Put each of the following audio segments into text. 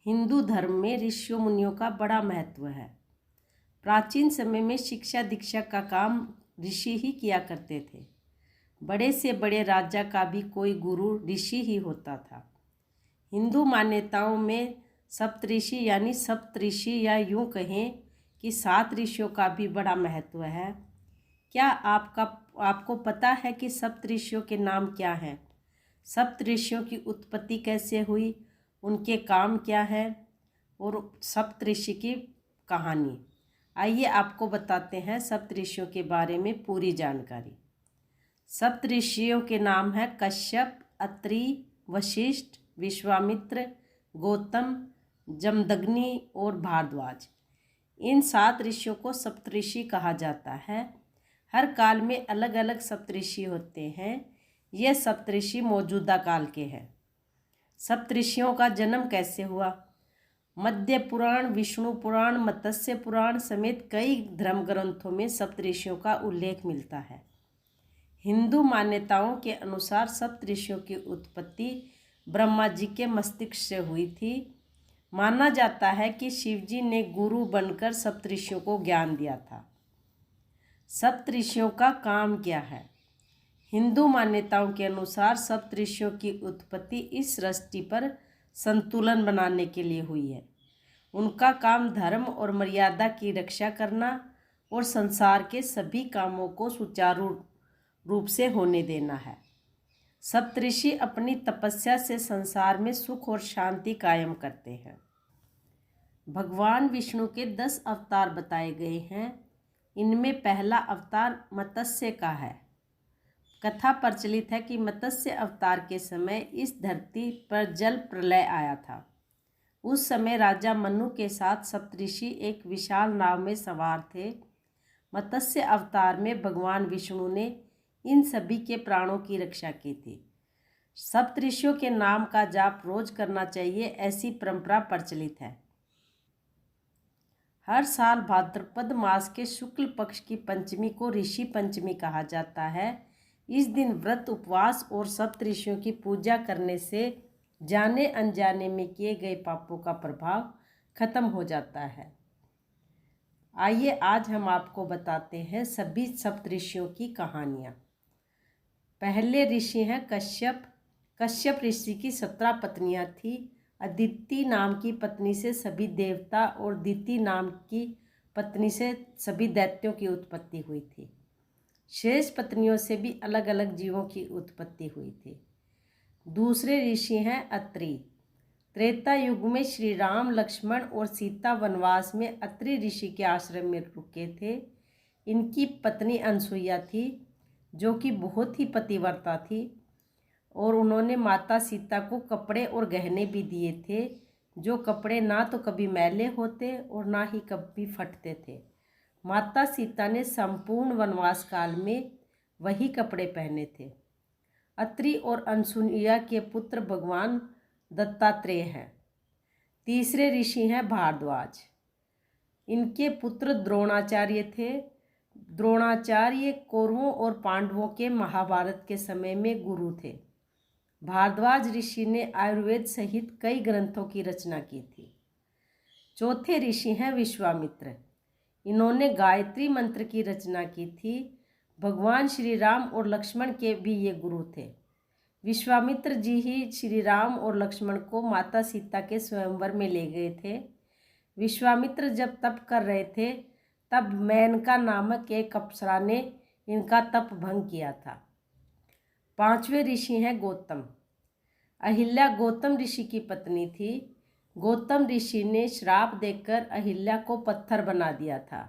हिंदू धर्म में ऋषियों मुनियों का बड़ा महत्व है। प्राचीन समय में शिक्षा दीक्षा का काम ऋषि ही किया करते थे। बड़े से बड़े राजा का भी कोई गुरु ऋषि ही होता था। हिंदू मान्यताओं में सप्तऋषि यानी सप्तऋषि या यूं कहें कि 7 ऋषियों का भी बड़ा महत्व है। क्या आपको पता है कि सप्तऋषियों के नाम क्या हैं? सप्तऋषियों की उत्पत्ति कैसे हुई, उनके काम क्या है और सप्तऋषि की कहानी। आइए आपको बताते हैं सप्तऋषियों के बारे में पूरी जानकारी। सप्तऋषियों के नाम हैं कश्यप, अत्रि, वशिष्ठ, विश्वामित्र, गौतम, जमदग्नि और भारद्वाज। इन 7 ऋषियों को सप्तऋषि कहा जाता है। हर काल में अलग अलग सप्तऋषि होते हैं। ये सप्तऋषि मौजूदा काल के हैं। सप्तऋषियों का जन्म कैसे हुआ? मध्य पुराण, विष्णु पुराण, मत्स्य पुराण समेत कई धर्म ग्रंथों में सप्तऋषियों का उल्लेख मिलता है। हिंदू मान्यताओं के अनुसार सप्तऋषियों की उत्पत्ति ब्रह्मा जी के मस्तिष्क से हुई थी। माना जाता है कि शिवजी ने गुरु बनकर सप्तऋषियों को ज्ञान दिया था। सप्तऋषियों का काम क्या है? हिंदू मान्यताओं के अनुसार सप्तऋषियों की उत्पत्ति इस सृष्टि पर संतुलन बनाने के लिए हुई है। उनका काम धर्म और मर्यादा की रक्षा करना और संसार के सभी कामों को सुचारू रूप से होने देना है। सप्तऋषि अपनी तपस्या से संसार में सुख और शांति कायम करते हैं। भगवान विष्णु के 10 अवतार बताए गए हैं। इनमें पहला अवतार मत्स्य का है। कथा प्रचलित है कि मत्स्य अवतार के समय इस धरती पर जल प्रलय आया था। उस समय राजा मनु के साथ सप्तऋषि एक विशाल नाव में सवार थे। मत्स्य अवतार में भगवान विष्णु ने इन सभी के प्राणों की रक्षा की थी। सप्तऋषियों के नाम का जाप रोज करना चाहिए, ऐसी परंपरा प्रचलित है। हर साल भाद्रपद मास के शुक्ल पक्ष की पंचमी को ऋषि पंचमी कहा जाता है। इस दिन व्रत, उपवास और सप्तऋषियों की पूजा करने से जाने अनजाने में किए गए पापों का प्रभाव खत्म हो जाता है। आइए आज हम आपको बताते हैं सभी सप्तऋषियों की कहानियाँ। पहले ऋषि हैं कश्यप। कश्यप ऋषि की 17 पत्नियाँ थीं। अदिति नाम की पत्नी से सभी देवता और दिति नाम की पत्नी से सभी दैत्यों की उत्पत्ति हुई थी। शेष पत्नियों से भी अलग अलग जीवों की उत्पत्ति हुई थी। दूसरे ऋषि हैं अत्रि। त्रेता युग में श्री राम, लक्ष्मण और सीता वनवास में अत्रि ऋषि के आश्रम में रुके थे। इनकी पत्नी अनसुईया थी, जो कि बहुत ही पतिव्रता थी और उन्होंने माता सीता को कपड़े और गहने भी दिए थे, जो कपड़े ना तो कभी मैले होते और ना ही कभी फटते थे। माता सीता ने संपूर्ण वनवास काल में वही कपड़े पहने थे। अत्रि और अनसुईया के पुत्र भगवान दत्तात्रेय हैं। तीसरे ऋषि हैं भारद्वाज। इनके पुत्र द्रोणाचार्य थे। द्रोणाचार्य कौरवों और पांडवों के महाभारत के समय में गुरु थे। भारद्वाज ऋषि ने आयुर्वेद सहित कई ग्रंथों की रचना की थी। चौथे ऋषि हैं विश्वामित्र। इन्होंने गायत्री मंत्र की रचना की थी। भगवान श्री राम और लक्ष्मण के भी ये गुरु थे। विश्वामित्र जी ही श्री राम और लक्ष्मण को माता सीता के स्वयंवर में ले गए थे। विश्वामित्र जब तप कर रहे थे, तब मेनका नामक एक अप्सरा ने इनका तप भंग किया था। पांचवें ऋषि हैं गौतम। अहिल्या गौतम ऋषि की पत्नी थी। गौतम ऋषि ने श्राप देकर अहिल्या को पत्थर बना दिया था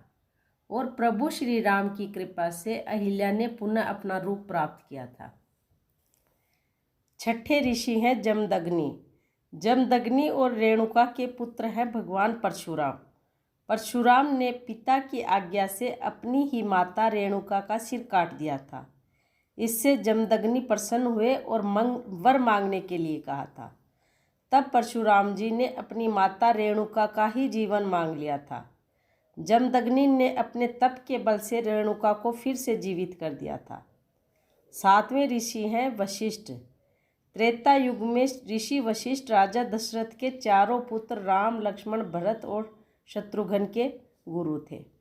और प्रभु श्री राम की कृपा से अहिल्या ने पुनः अपना रूप प्राप्त किया था। छठे ऋषि हैं जमदग्नि। जमदग्नि और रेणुका के पुत्र हैं भगवान परशुराम। परशुराम ने पिता की आज्ञा से अपनी ही माता रेणुका का सिर काट दिया था। इससे जमदग्नि प्रसन्न हुए और वर मांगने के लिए कहा था। तब परशुराम जी ने अपनी माता रेणुका का ही जीवन मांग लिया था। जमदग्नि ने अपने तप के बल से रेणुका को फिर से जीवित कर दिया था। 7वें ऋषि हैं वशिष्ठ। त्रेता युग में ऋषि वशिष्ठ राजा दशरथ के चारों पुत्र राम, लक्ष्मण, भरत और शत्रुघ्न के गुरु थे।